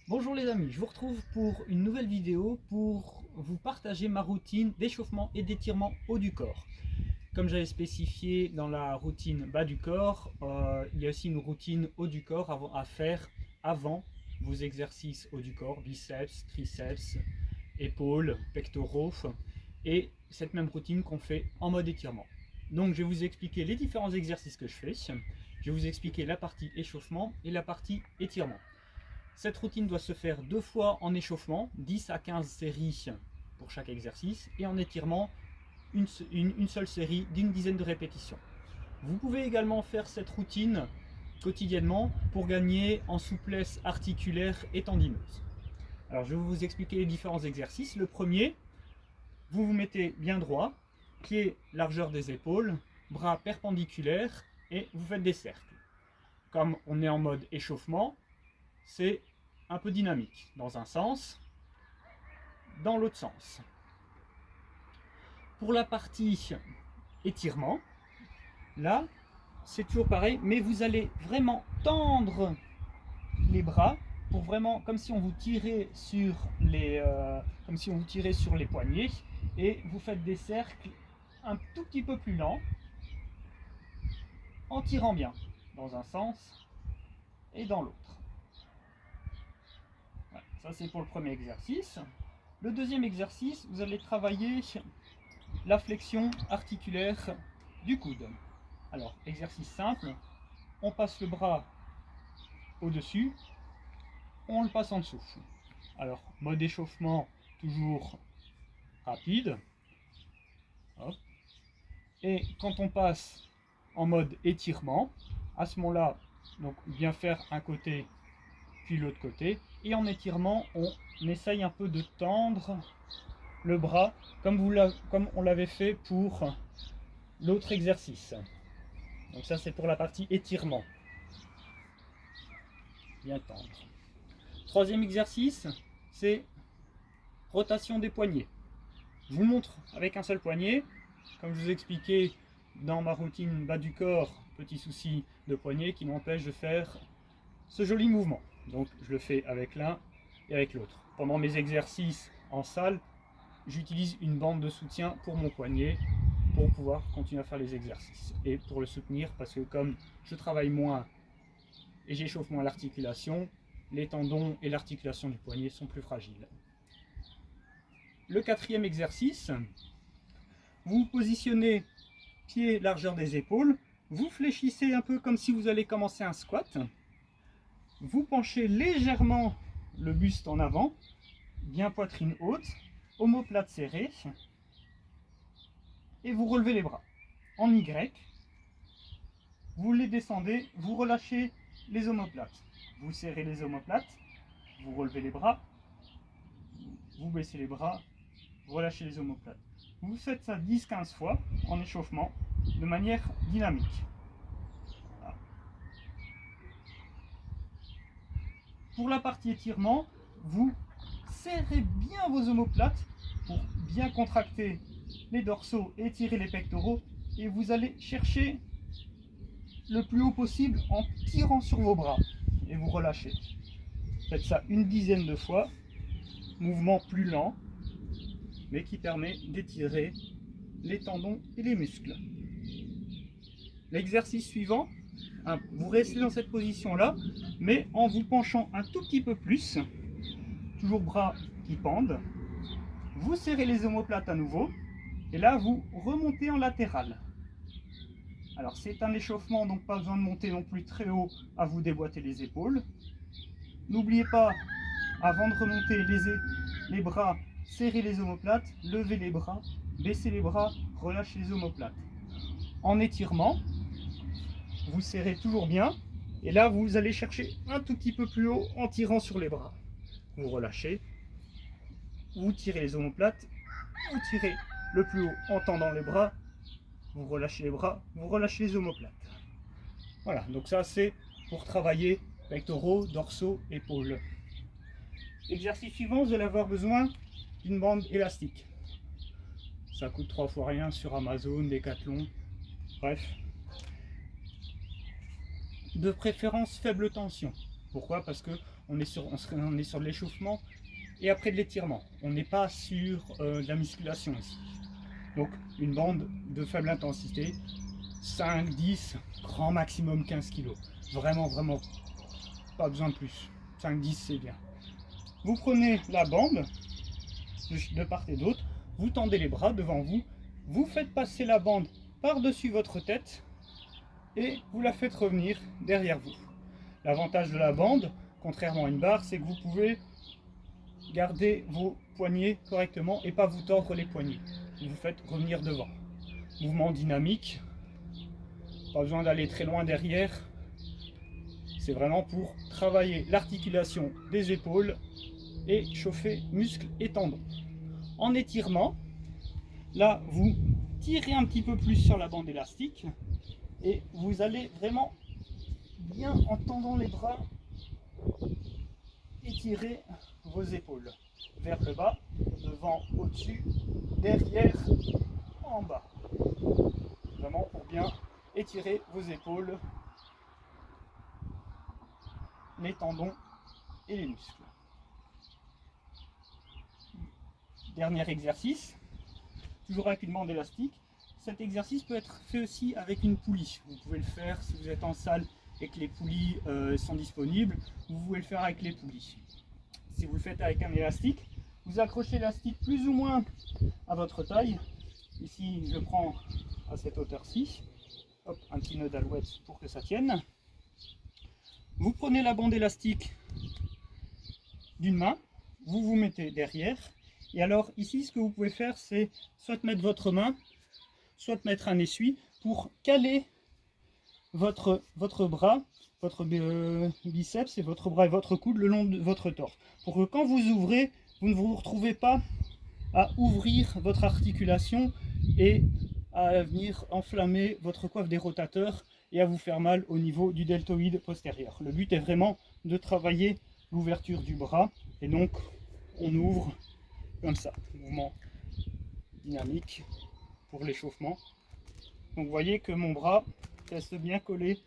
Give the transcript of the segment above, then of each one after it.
Bonjour les amis, je vous retrouve pour une nouvelle vidéo pour vous partager ma routine d'échauffement et d'étirement haut du corps. Comme j'avais spécifié dans la routine bas du corps, il y a aussi une routine haut du corps à faire avant vos exercices haut du corps, biceps, triceps, épaules, pectoraux, et cette même routine qu'on fait en mode étirement. Donc je vais vous expliquer les différents exercices que je fais, je vais vous expliquer la partie échauffement et la partie étirement. Cette routine doit se faire 2 fois en échauffement, 10 à 15 séries pour chaque exercice, et en étirement, une seule série d'une dizaine de répétitions. Vous pouvez également faire cette routine quotidiennement pour gagner en souplesse articulaire et tendineuse. Alors je vais vous expliquer les différents exercices. Le premier, vous vous mettez bien droit, pied largeur des épaules, bras perpendiculaires, et vous faites des cercles. Comme on est en mode échauffement, c'est un peu dynamique, dans un sens, dans l'autre sens. Pour la partie étirement, là, c'est toujours pareil, mais vous allez vraiment tendre les bras pour vraiment, comme si on vous tirait sur les poignets, et vous faites des cercles un tout petit peu plus lents, en tirant bien, dans un sens et dans l'autre. Voilà, ça c'est pour le premier exercice. Le deuxième exercice, vous allez travailler la flexion articulaire du coude. Alors, exercice simple, on passe le bras au-dessus, on le passe en dessous. Alors, mode échauffement toujours rapide. Hop. Et quand on passe en mode étirement, à ce moment-là, donc bien faire un côté puis l'autre côté. Et en étirement, on essaye un peu de tendre le bras comme on l'avait fait pour l'autre exercice. Donc ça c'est pour la partie étirement. Bien tendre. Troisième exercice, c'est rotation des poignets. Je vous montre avec un seul poignet. Comme je vous ai expliqué dans ma routine bas du corps, petit souci de poignet qui m'empêche de faire ce joli mouvement. Donc je le fais avec l'un et avec l'autre. Pendant mes exercices en salle, j'utilise une bande de soutien pour mon poignet pour pouvoir continuer à faire les exercices et pour le soutenir, parce que comme je travaille moins et j'échauffe moins l'articulation, les tendons et l'articulation du poignet sont plus fragiles. Le quatrième exercice, vous vous positionnez pied largeur des épaules, vous fléchissez un peu comme si vous allez commencer un squat, vous penchez légèrement le buste en avant, bien poitrine haute, omoplate serrée, et vous relevez les bras. En Y, vous les descendez, vous relâchez les omoplates. Vous serrez les omoplates, vous relevez les bras, vous baissez les bras, vous relâchez les omoplates. Vous faites ça 10-15 fois en échauffement de manière dynamique. Voilà. Pour la partie étirement, vous serrez bien vos omoplates pour bien contracter les dorsaux et étirer les pectoraux, et vous allez chercher le plus haut possible en tirant sur vos bras et vous relâchez. Faites ça une dizaine de fois, mouvement plus lent mais qui permet d'étirer les tendons et les muscles. L'exercice suivant, vous restez dans cette position là, mais en vous penchant un tout petit peu plus, toujours bras qui pendent, vous serrez les omoplates à nouveau, et là vous remontez en latéral. Alors c'est un échauffement, donc pas besoin de monter non plus très haut à vous déboîter les épaules. N'oubliez pas, avant de remonter les bras, serrez les omoplates, levez les bras, baissez les bras, relâchez les omoplates. En étirement, vous serrez toujours bien, et là vous allez chercher un tout petit peu plus haut en tirant sur les bras. Vous relâchez, vous tirez les omoplates, vous tirez le plus haut en tendant les bras, vous relâchez les bras, vous relâchez les omoplates. Voilà, donc ça c'est pour travailler pectoraux, dorsaux, épaules. Exercice suivant, vous allez avoir besoin d'une bande élastique. Ça coûte 3 fois rien sur Amazon, Decathlon, bref. De préférence faible tension. Pourquoi? Parce que on est sur de l'échauffement et après de l'étirement. On n'est pas sur de la musculation ici. Donc une bande de faible intensité, 5, 10, grand maximum 15 kg. Vraiment, vraiment, pas besoin de plus. 5, 10 c'est bien. Vous prenez la bande de part et d'autre, vous tendez les bras devant vous, vous faites passer la bande par-dessus votre tête et vous la faites revenir derrière vous. L'avantage de la bande, contrairement à une barre, c'est que vous pouvez garder vos poignets correctement et pas vous tordre les poignets. Vous faites revenir devant. Mouvement dynamique, pas besoin d'aller très loin derrière. C'est vraiment pour travailler l'articulation des épaules et chauffer muscles et tendons. En étirement, là vous tirez un petit peu plus sur la bande élastique et vous allez vraiment bien en tendant les bras étirer vos épaules vers le bas, devant, au-dessus, derrière, en bas. Vraiment pour bien étirer vos épaules, les tendons et les muscles. Dernier exercice, toujours avec une bande élastique. Cet exercice peut être fait aussi avec une poulie. Vous pouvez le faire si vous êtes en salle et que les poulies sont disponibles. Vous pouvez le faire avec les poulies. Si vous le faites avec un élastique, vous accrochez l'élastique plus ou moins à votre taille. Ici, je prends à cette hauteur-ci. Hop, un petit nœud d'alouette pour que ça tienne. Vous prenez la bande élastique d'une main, vous vous mettez derrière. Et alors ici, ce que vous pouvez faire, c'est soit mettre votre main, soit mettre un essuie pour caler votre bras, votre biceps et votre bras et votre coude le long de votre torse. Pour que quand vous ouvrez, vous ne vous retrouvez pas à ouvrir votre articulation et à venir enflammer votre coiffe des rotateurs et à vous faire mal au niveau du deltoïde postérieur. Le but est vraiment de travailler l'ouverture du bras et donc on ouvre comme ça, mouvement dynamique pour l'échauffement. Donc vous voyez que mon bras reste bien collé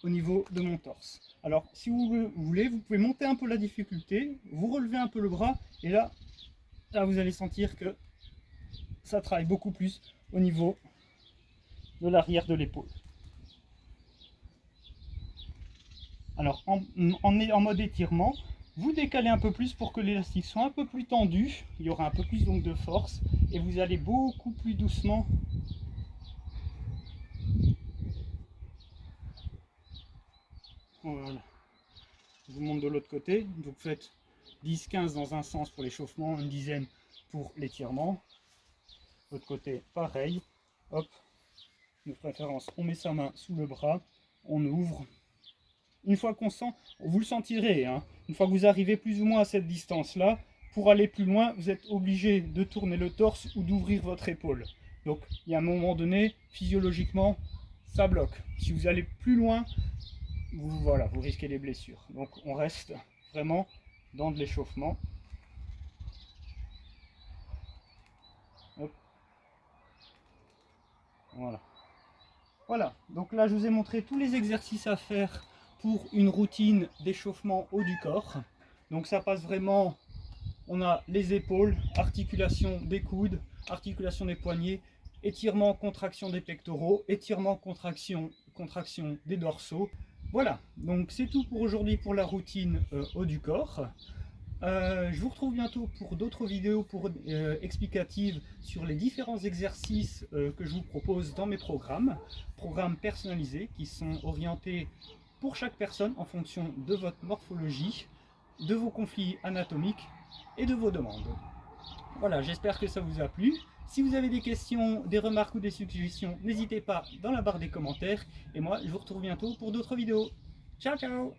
au niveau de mon torse. Alors si vous voulez, vous pouvez monter un peu la difficulté, vous relevez un peu le bras et là vous allez sentir que ça travaille beaucoup plus au niveau de l'arrière de l'épaule. Alors en mode étirement, vous décalez un peu plus pour que l'élastique soit un peu plus tendu, il y aura un peu plus donc de force et vous allez beaucoup plus doucement voilà. Je vous montre de l'autre côté, donc vous faites 10-15 dans un sens pour l'échauffement, une dizaine pour l'étirement. L'autre côté pareil, hop, de préférence on met sa main sous le bras, on ouvre. Une fois qu'on sent, vous le sentirez, hein, une fois que vous arrivez plus ou moins à cette distance-là, pour aller plus loin, vous êtes obligé de tourner le torse ou d'ouvrir votre épaule. Donc, il y a un moment donné, physiologiquement, ça bloque. Si vous allez plus loin, voilà, vous risquez des blessures. Donc, on reste vraiment dans de l'échauffement. Voilà. Voilà, donc là, je vous ai montré tous les exercices à faire pour une routine d'échauffement haut du corps. Donc ça passe vraiment, on a les épaules, articulation des coudes, articulation des poignets, étirement, contraction des pectoraux, étirement, contraction des dorsaux. Voilà, donc c'est tout pour aujourd'hui pour la routine haut du corps. Je vous retrouve bientôt pour d'autres vidéos explicatives sur les différents exercices que je vous propose dans mes programmes personnalisés qui sont orientés pour chaque personne en fonction de votre morphologie, de vos conflits anatomiques et de vos demandes. Voilà, j'espère que ça vous a plu. Si vous avez des questions, des remarques ou des suggestions, n'hésitez pas dans la barre des commentaires. Et moi, je vous retrouve bientôt pour d'autres vidéos. Ciao, ciao!